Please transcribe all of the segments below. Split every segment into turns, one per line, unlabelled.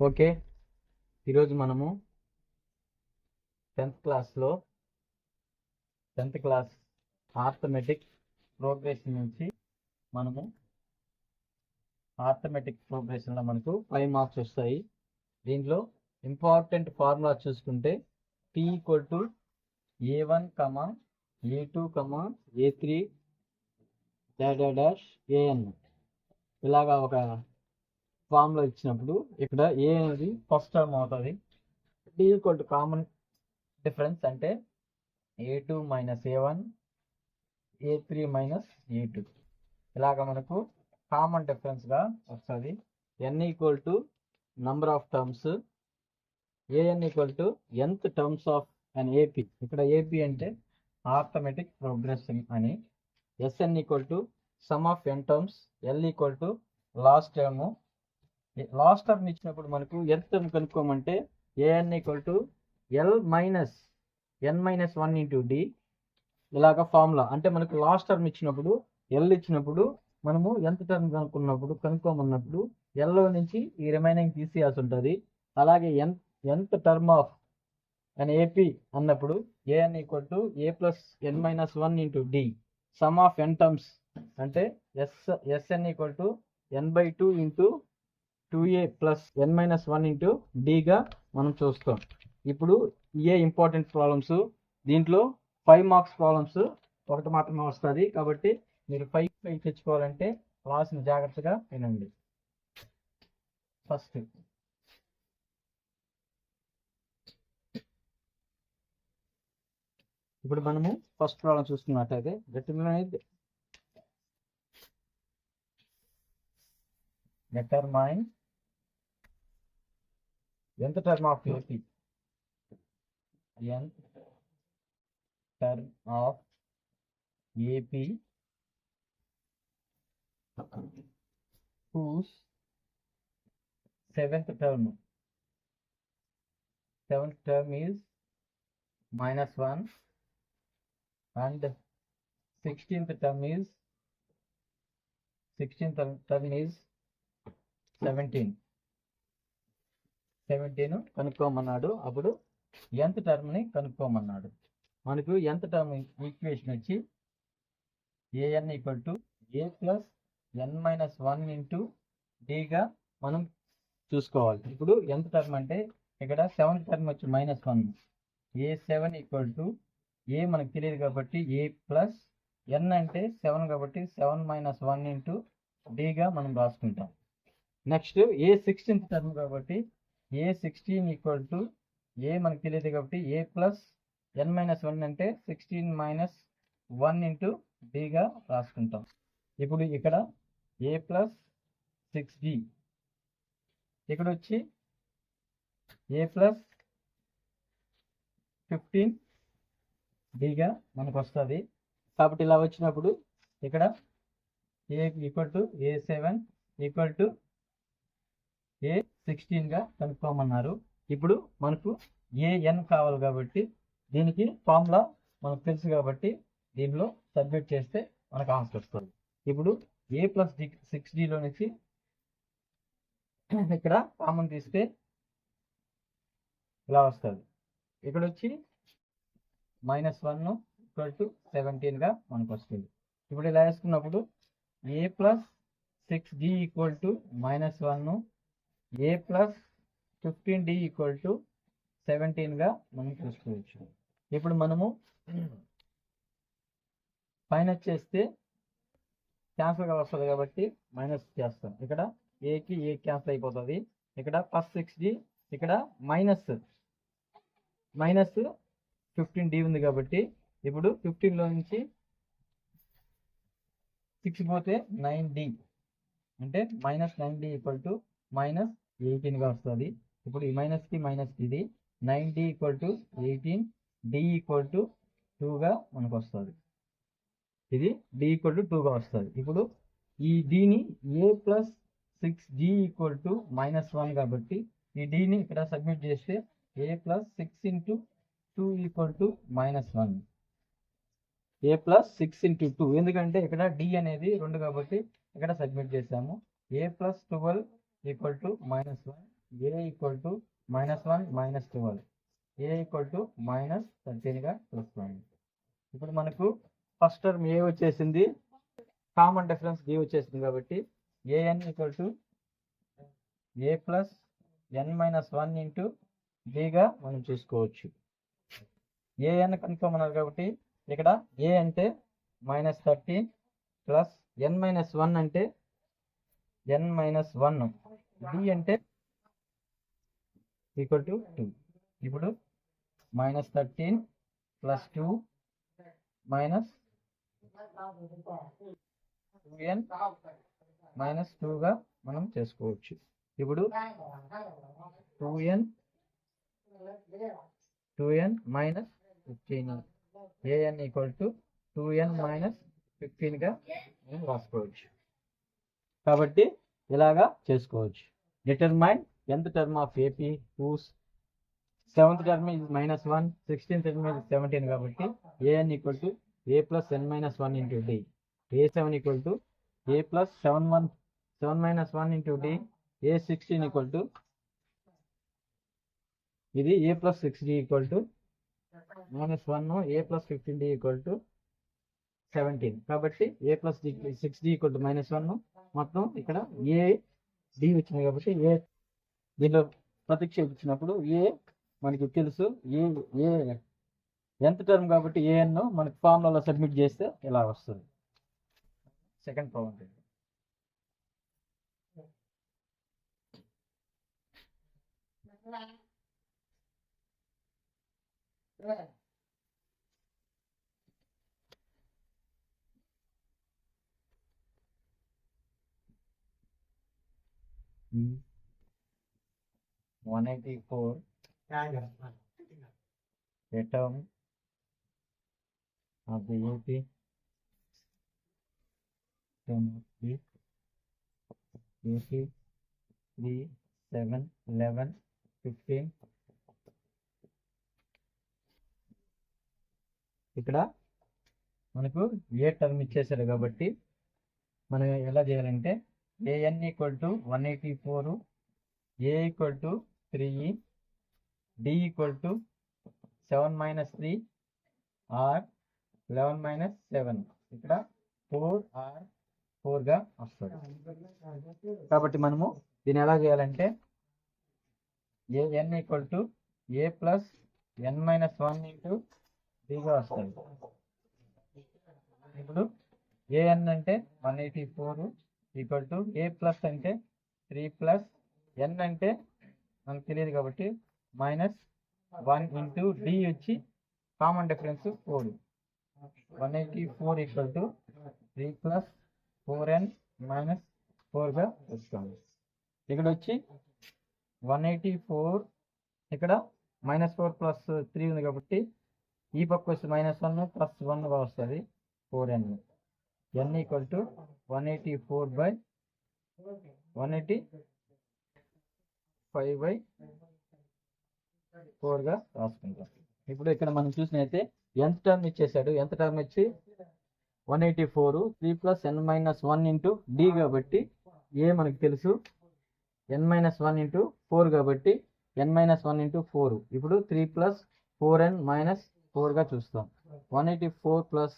Okay, ఈరోజు మనము 10th క్లాస్లో 10th క్లాస్ ఆర్థమెటిక్ ప్రోగ్రెషన్ నుంచి మనము ఆర్థమెటిక్ ప్రోగ్రెషన్లో మనకు 5 మార్క్స్ వస్తాయి. దీంట్లో ఇంపార్టెంట్ ఫార్ములా చూసుకుంటే P = A1, A2, A3 AN ఇలాగా ఒక ఫార్ములా ఇచ్చినప్పుడు ఇక్కడ ఏ అనేది ఫస్ట్ టర్మ్ అవుతుంది. D = కామన్ డిఫరెన్స్ అంటే A2 - A1 A3 - A2 ఇలాగ మనకు కామన్ డిఫరెన్స్గా వస్తుంది. N = number of terms, AN = nth terms of an AP. ఇక్కడ AP అంటే ఆర్థమెటిక్ ప్రోగ్రెషన్ అని. SN = some of n terms, L = last term. Last term ఇచ్చినప్పుడు మనకు nth term కనుక్కోమంటే AN = L - n - 1 × D ఇలాగ formula. అంటే మనకు last term ఇచ్చినప్పుడు L ఇచ్చినప్పుడు మనము nth టర్మ్ కనుక్కోమన్నప్పుడు L లో నుంచి ఈ రిమైనింగ్ తీసేయాల్సి ఉంటుంది. అలాగే nth term of an AP అన్నప్పుడు AN = A + n - 1 × D. Some of n terms అంటే SN = n/2 × 2A + n - 1 × Dగా మనం చూస్తాం. ఇప్పుడు ఏ ఇంపార్టెంట్ ప్రాబ్లమ్స్, దీంట్లో 5 మార్క్స్ ప్రాబ్లమ్స్ ఒకటి మాత్రమే వస్తుంది. కాబట్టి మీరు 5 తెచ్చుకోవాలంటే క్లాస్ని జాగ్రత్తగా వినండి. ఫస్ట్ ఇప్పుడు మనము ఫస్ట్ ప్రాబ్లం చూసుకున్నట్టయితే determine nth term of AP. nth term of AP whose seventh term is -1 and 16th term is 17 కనుక్కోమన్నాడు. అప్పుడు nth టర్మ్ ని కనుక్కోమన్నాడు. మనకు nth టర్మ్ ఈక్వేషన్ వచ్చి AN = A + n - 1 × Dగా మనం చూసుకోవాలి. ఇప్పుడు nth టర్మ్ అంటే ఇక్కడ 7th టర్మ్ వచ్చి -1. A7 = A మనకు తెలియదు కాబట్టి A + n అంటే 7 కాబట్టి 7 - 1 × Dగా మనం రాసుకుంటాం. నెక్స్ట్ A16th టర్మ్ కాబట్టి A16 = A మనకు తెలియదు కాబట్టి A + n - 1 అంటే 16 - 1 × Dగా రాసుకుంటాం. ఇప్పుడు ఇక్కడ A + 6D, ఇక్కడ వచ్చి A + 15Dగా మనకు వస్తుంది. కాబట్టి ఇలా వచ్చినప్పుడు ఇక్కడ A = A7 = A16గా కనుక్కోమన్నారు. ఇప్పుడు మనకు AN కావాలి కాబట్టి దీనికి ఫార్ములా మనకు తెలుసు కాబట్టి దీనిలో సబ్మిట్ చేస్తే మనకు ఆన్సర్ వస్తుంది. ఇప్పుడు A + 6Dలో నుంచి ఇక్కడ కామన్ తీస్తే ఇలా వస్తుంది. ఇక్కడ వచ్చి -1 = 17గా మనకు వస్తుంది. ఇప్పుడు ఇలా వేసుకున్నప్పుడు A + 6D = -1, A + 15D = 17గా మనం చూసుకోవచ్చు. ఇప్పుడు మనము పైన చేస్తే క్యాన్సల్గా వస్తుంది కాబట్టి మైనస్ చేస్తాం. ఇక్కడ ఏకి ఏ క్యాన్సల్ అయిపోతుంది. ఇక్కడ +6D, ఇక్కడ -15D ఉంది కాబట్టి ఇప్పుడు 15లో నుంచి 6 పోతే 9D అంటే -9D = -18గా వస్తుంది. ఇప్పుడు ఈ మైనస్కి మైనస్కి ఇది 9D = 18, D = 2గా మనకు వస్తుంది. ఇది D = 2గా వస్తుంది. ఇప్పుడు ఈ Dని A + 6D = -1 కాబట్టి ఈ Dని ఇక్కడ సబ్మిట్ చేస్తే A + 6 × 2 = -1. A + 6 × 2 ఎందుకంటే ఇక్కడ D అనేది 2 కాబట్టి ఇక్కడ సబ్మిట్ చేసాము. A + 12 = -1, A equal to -1 -12, A equal to -13గా చూసుకోండి. ఇప్పుడు మనకు ఫస్ట్ టర్మ్ ఏ వచ్చేసింది, కామన్ డిఫరెన్స్ డి వచ్చేసింది కాబట్టి AN equal to A plus n-1 into డిగా మనం చూసుకోవచ్చు. ఏఎన్ కన్ఫర్మ్ అన్నారు కాబట్టి ఇక్కడ ఏ అంటే -13 ప్లస్ n-1 అంటే n-1, డి అంటే ఈక్వల్ టు 2. ఇప్పుడు -13 ప్లస్ 2 మైనస్ 2n మైనస్ 2గా మనం చేసుకోవచ్చు. ఇప్పుడు 2n minus 15, an equal to 2n minus 15గా మనం రాసుకోవచ్చు. కాబట్టి ఇలాగా చేసుకోవచ్చు. Determine nth term of AP, whose 7th term is -1, 16th term is 17 కాబట్టి an equal to a plus n-1 into d, a7 equal to a plus 7-1 into d, a16 equal to ఇది a plus 6d equal to -1, a plus 15d equal to 17 కాబట్టి a plus 6d equal to -1, మొత్తం ఇక్కడ a d వచ్చింది కాబట్టి a దీనిలో ప్రతిక్షేపించినప్పుడు ఏ మనకి తెలుసు, ఏ nth term కాబట్టి ఏఎన్ మనకి ఫార్ములాలో సబ్మిట్ చేస్తే ఇలా వస్తుంది. Second problem. Hmm. 184 a term of the AP term of the AP 3, 7, 11, 15. ఇక్కడ మనకు ఏ టర్మ్ ఇచ్చేసారు కాబట్టి మనం ఎలా చేయాలంటే an equal to 184, a equal to 3, d equal to 7 - 3 or 11 - 7, ఇక్కడ 4 ఆర్ 4గా వస్తుంది. కాబట్టి మనము దీన్ని ఎలా చేయాలంటే an equal to a plus n-1 into డిగా వస్తుంది. ఇప్పుడు an అంటే 184 ఈక్వల్ టు a ప్లస్ అంటే 3 ప్లస్ n అంటే మనకు తెలియదు కాబట్టి -1 ఇంటూ డి వచ్చి common difference 4, 184 equal to 3 plus 4n minus 4గా వస్తుంది. ఇక్కడ వచ్చి 184, ఇక్కడ -4 ప్లస్ 3 ఉంది కాబట్టి ఈ పక్క వచ్చి -1 ప్లస్ 1గా వస్తుంది 4n. n ఈక్వల్ టు 184/185/4గా రాసుకుంటాం. ఇప్పుడు ఇక్కడ మనం చూసినైతే nth టర్మ్ ఇచ్చేసాడు. nth టర్మ్ వచ్చి 184, 3 ప్లస్ n-1 ఇంటూ డి కాబట్టి ఏ మనకు తెలుసు, n-1 ఇంటూ 4 కాబట్టి n-1 ఇంటూ 4. ఇప్పుడు 3 ప్లస్ 4n మైనస్ 4గా చూస్తాం. 184 ప్లస్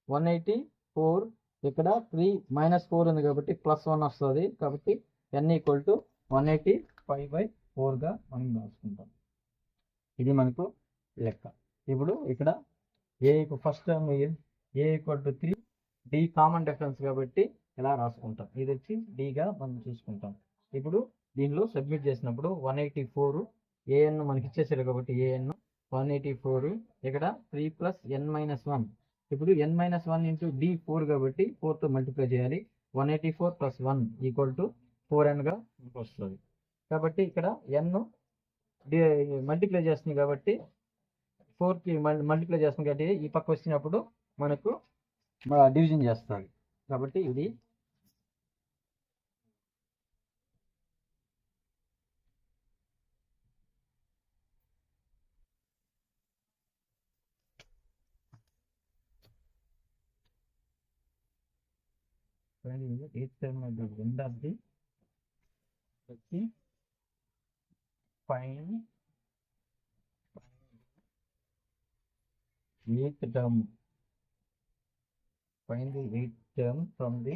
184, ఇక్కడ 3 -4 ఉంది కాబట్టి +1 వస్తుంది కాబట్టి n ఈక్వల్ టు 185/4గా మనం రాసుకుంటాం. ఇది మనకు లెక్క. ఇప్పుడు ఇక్కడ A first term A equal to 3, D common difference కాబట్టి ఇలా రాసుకుంటాం. ఇది వచ్చి డిగా మనం చూసుకుంటాం. ఇప్పుడు దీనిలో సబ్మిట్ చేసినప్పుడు 184 ఏఎన్ మనకి ఇచ్చేసారు కాబట్టి ఏఎన్ 184, ఇక్కడ 3 ప్లస్ n-1. ఇప్పుడు n-1 ఇంటూ డి 4 కాబట్టి 4తో మల్టిప్లై చేయాలి. 184 ప్లస్ 1 ఈక్వల్ టు 4nగా వస్తుంది. కాబట్టి ఇక్కడ n మల్టిప్లై చేస్తుంది కాబట్టి 4కి మల్టిప్లై చేస్తుంది కాబట్టి ఈ పక్క వచ్చినప్పుడు మనకు డివిజన్ చేస్తుంది. కాబట్టి ఇది eighth term at the end of the find eighth term. Find the eighth term from the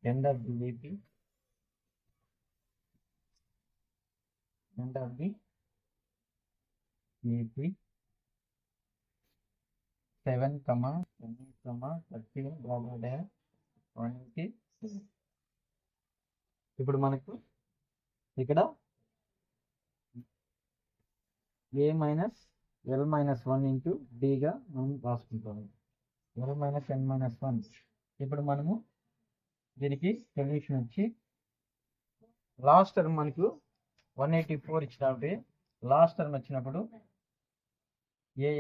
end of the AP. End of the AP 7, 13, 20. ఇప్పుడు మనకు ఇక్కడ a minus l minus 1 into డిగా మనం రాసుకుంటాము. l minus n minus 1. ఇప్పుడు మనము దీనికి solution వచ్చి లాస్ట్ టర్మ్ మనకు 184 ఇచ్చినప్పుడు లాస్ట్ టర్మ్ వచ్చినప్పుడు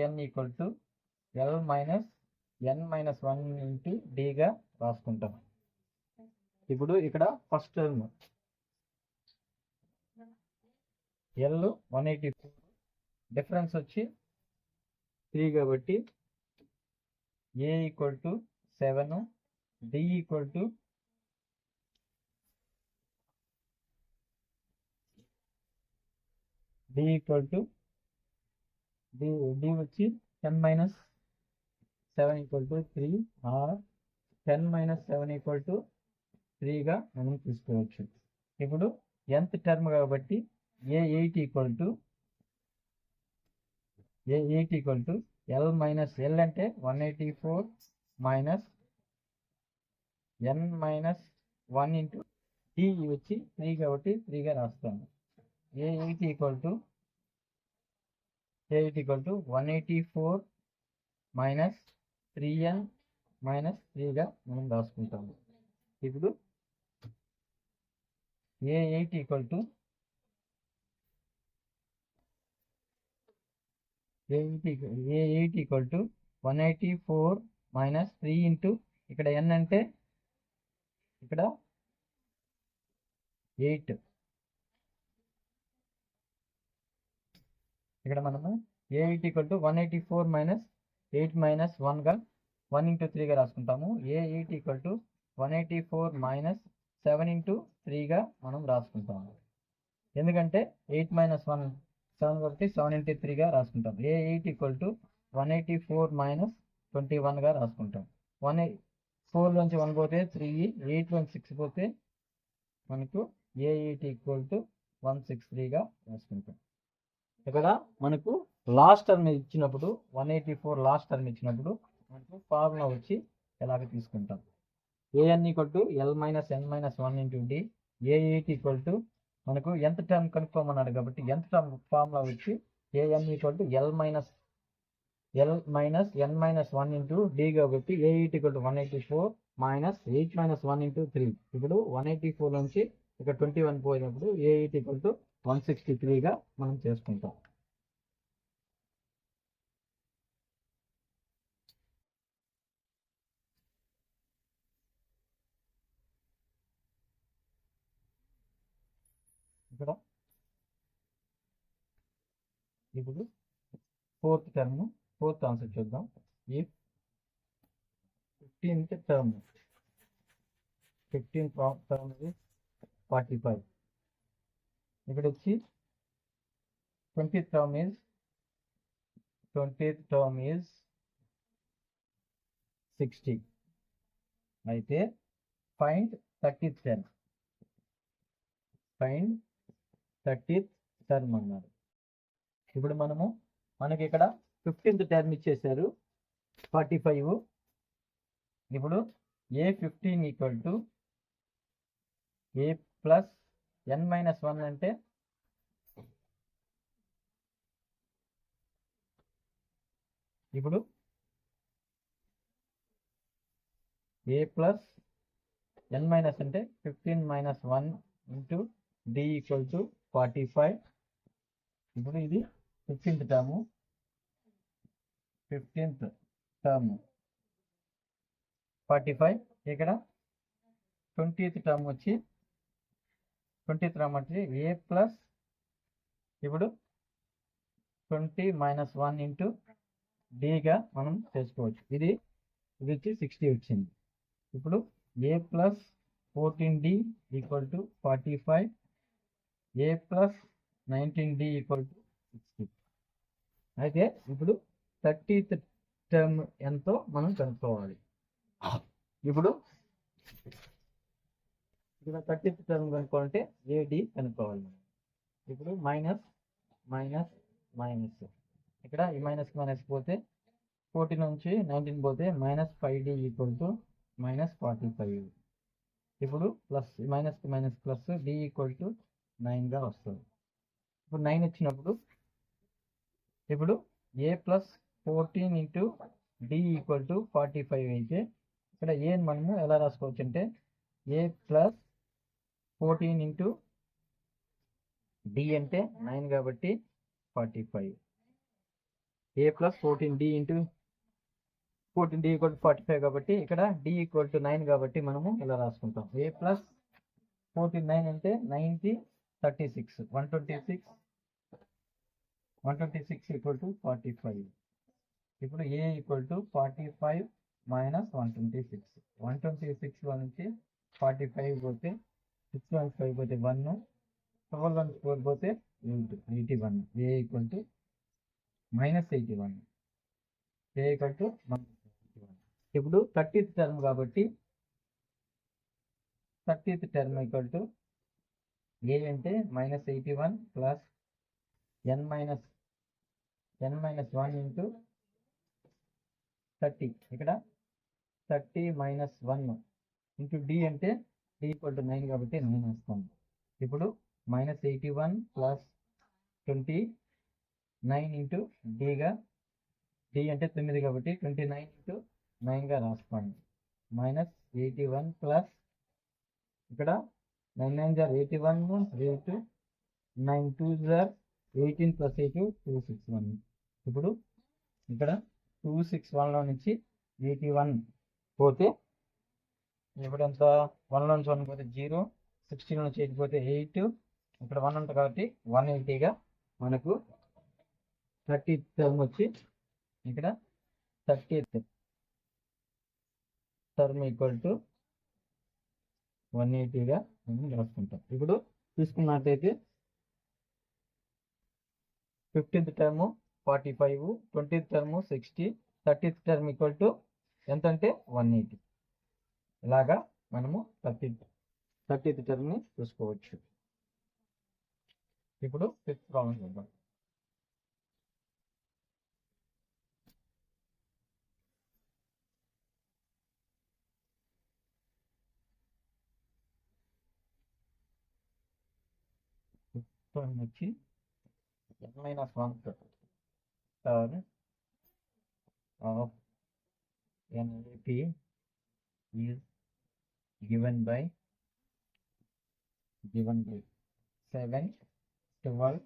an equal to l minus n minus 1 into డిగా రాసుకుంటాం. ఇప్పుడు ఇక్కడ ఫస్ట్ టర్మ్ L 184 డిఫరెన్స్ వచ్చి 3 కాబట్టి A equal to 7, D equal to D వచ్చి 10 minus 7 equal to 3 or 10 minus 7 equal to 3గా మనం తీసుకోవచ్చు. ఇప్పుడు nth టర్మ్ కాబట్టి A8 equal to L minus L అంటే 184 minus n minus 1 into D వచ్చి 3 కాబట్టి 3గా రాస్తాము. A8 equal to 184 minus 3n minus 3గా మనం రాసుకుంటాము. ఇప్పుడు A8 equal to 184 minus 3 into ఇక్కడ n అంటే ఇక్కడ 8. ఇక్కడ మనము A8 equal to 184 minus 8 minus 1గా 1 ఇంటూ 3గా రాసుకుంటాము. A8 equal to 184 minus 7 into 3గా మనం రాసుకుంటాము. ఎందుకంటే 8 మైనస్ 1 7 కాబట్టి 7 ఇంటూ 3గా రాసుకుంటాం. A8 ఈక్వల్ టు 184 మైనస్ 21గా రాసుకుంటాం. 4 నుంచి 1 పోతే 3, 8 నుంచి 6 పోతే మనకు A8 ఈక్వల్ టు 163గా రాసుకుంటాం. ఇక్కడ మనకు లాస్ట్ టర్మ్ ఇచ్చినప్పుడు 184 లాస్ట్ టర్మ్ ఇచ్చినప్పుడు మనకు ఫార్ములా వచ్చి ఎలాగ తీసుకుంటాం. an equal to l minus n minus 1 into D. A8 equal to మనకు ఎంత టర్మ్ కనుక్కోమన్నాడు కాబట్టి ఎంత టర్మ్ ఫార్ములా వచ్చి an equal to l minus n minus 1 into D కాబట్టి A8 equal to 184 minus 8 minus 1 into 3. ఇప్పుడు 184 నుంచి ఇక్కడ 21 పోయినప్పుడు A8 ఈక్వల్ టు 163గా మనం చేసుకుంటాం. ఇక్కడ ఇప్పుడు ఫోర్త్ ఆన్సర్ చూద్దాం. ఈ 15th టర్మ్ is 45. ఇక్కడ వచ్చి 20th term is 60. అయితే find 30th term అన్నారు. ఇప్పుడు మనకి ఇక్కడ 15th టర్మ్ ఇచ్చేసారు 45. ఇప్పుడు A15 equal to A plus n minus 1 అంటే ఇప్పుడు A ప్లస్ n మైనస్ అంటే 15 minus 1 into D equal to 45. ఇప్పుడు ఇది 15th టర్మ్ 45. ఇక్కడ 20th టర్మ్ వచ్చి A ప్లస్ ఇప్పుడు 20 మైనస్ 1 ఇంటూ డిగా మనం చేసుకోవచ్చు. ఇది వచ్చి 60 వచ్చింది. ఇప్పుడు A plus 14d equal to 45, A plus 19d equal to 60. అయితే ఇప్పుడు 30th టర్మ్ ఎంతో మనం కనుక్కోవాలి. ఇప్పుడు ఇక్కడ 30th టర్మ్ కనుక్కోవాలంటే ఏడి కనుక్కోవాలి. ఇప్పుడు మైనస్ మైనస్ మైనస్, ఇక్కడ ఈ మైనస్ మైనస్ పోతే 14 నుంచి 19 పోతే -5d ఈక్వల్ టు -45. ఇప్పుడు plus minus minus plus d equal to 9గా వస్తుంది. ఇప్పుడు 9 వచ్చినప్పుడు ఇప్పుడు A plus 14 into D equal to 45 అయితే ఇక్కడ ఏని మనము ఎలా రాసుకోవచ్చు అంటే ఏ ప్లస్ 14 ఇంటూ డి అంటే 9 కాబట్టి 45. A plus 14d into 14d equal to 45 కాబట్టి ఇక్కడ d ఈక్వల్ టు 9 కాబట్టి మనము ఇలా రాసుకుంటాం. ఏ ప్లస్ 49 అంటే 90 36 126 ఈక్వల్ టు 45. ఇప్పుడు ఏ ఈక్వల్ టు 45 మైనస్ 126 నుంచి 45 పోతే 6 1 5 పోతే 1, 12 1 4 పోతే 81. A equal to -81. A equal to -81. ఇప్పుడు 30th టర్మ్ కాబట్టి 30th టర్మ్ ఈక్వల్ టు ఏ అంటే -81 ప్లస్ n - 1 ఇంటూ 30. ఇక్కడ 30 - 1 ఇంటూ డి అంటే డి ఈక్వల్ టు 9 కాబట్టి 9 వస్తాను. ఇప్పుడు -81 ప్లస్ 29 ఇంటూ డిగా, డి అంటే 9 కాబట్టి 29 ఇంటూ 9గా రాసుకోండి. -81 ప్లస్ ఇక్కడ 9 9 జార్ 81, 8 9 2 జార్ 18 ప్లస్ 8 261. ఇప్పుడు ఇక్కడ 261లో నుంచి 81 పోతే ఇప్పుడు ఎంత 1 నుంచి 1 పోతే 0, 16 నుంచి 8 పోతే 8, ఇక్కడ 1 ఉంటుంది కాబట్టి 180గా మనకు 30th టర్మ్ వచ్చి ఇక్కడ 30th టర్మ్ ఈక్వల్ టు 180గా మనం రాసుకుంటాం. ఇప్పుడు తీసుకున్నట్లయితే 15th term 45, 20th term 60, 30th term equal to ఎంత అంటే 180. ఇలాగా మనము 30th టర్మ్ని చూసుకోవచ్చు. ఇప్పుడు 5th ప్రాబ్లం చూద్దాం. వచ్చి n-1 term of NAP is given by 7, 12,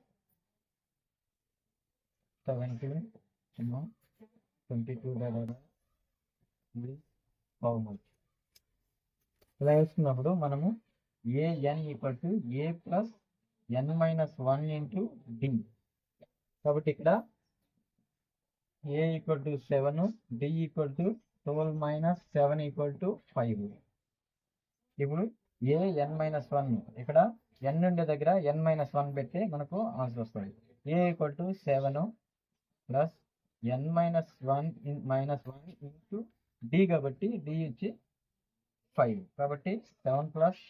17, 22 is how much? ఇలా వేసుకున్నప్పుడు మనము an equal to A plus n-1 into D. కాబట్టి ఇక్కడ A equal to 7, D equal to 12 minus 7 equal to 5. ఇప్పుడు ఏ n-1 ఇక్కడ n ఉండే దగ్గర n-1 పెడితే మనకు ఆన్సర్ వస్తుంది. A equal to 7 plus n-1 into D కాబట్టి డి ఇచ్చి 5 కాబట్టి 7 ప్లస్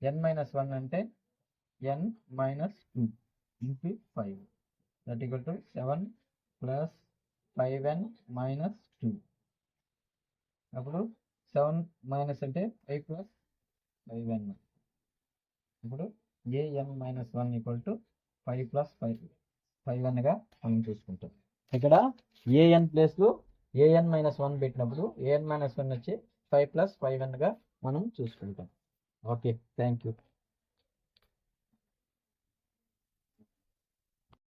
n-1 అంటే n-2 into 5 that equal to 7 plus 5n minus 2. అప్పుడు 7 మైనస్ అంటే 5 ప్లస్ 5n. ఇప్పుడు an-1 equal to 5 plus 5n గా మనం చూసుకుంటాం. ఇక్కడ an ప్లేస్లో an-1 పెట్టినప్పుడు an-1 వచ్చి 5 ప్లస్ 5n గా మనం చూసుకుంటాం. Okay, thank you.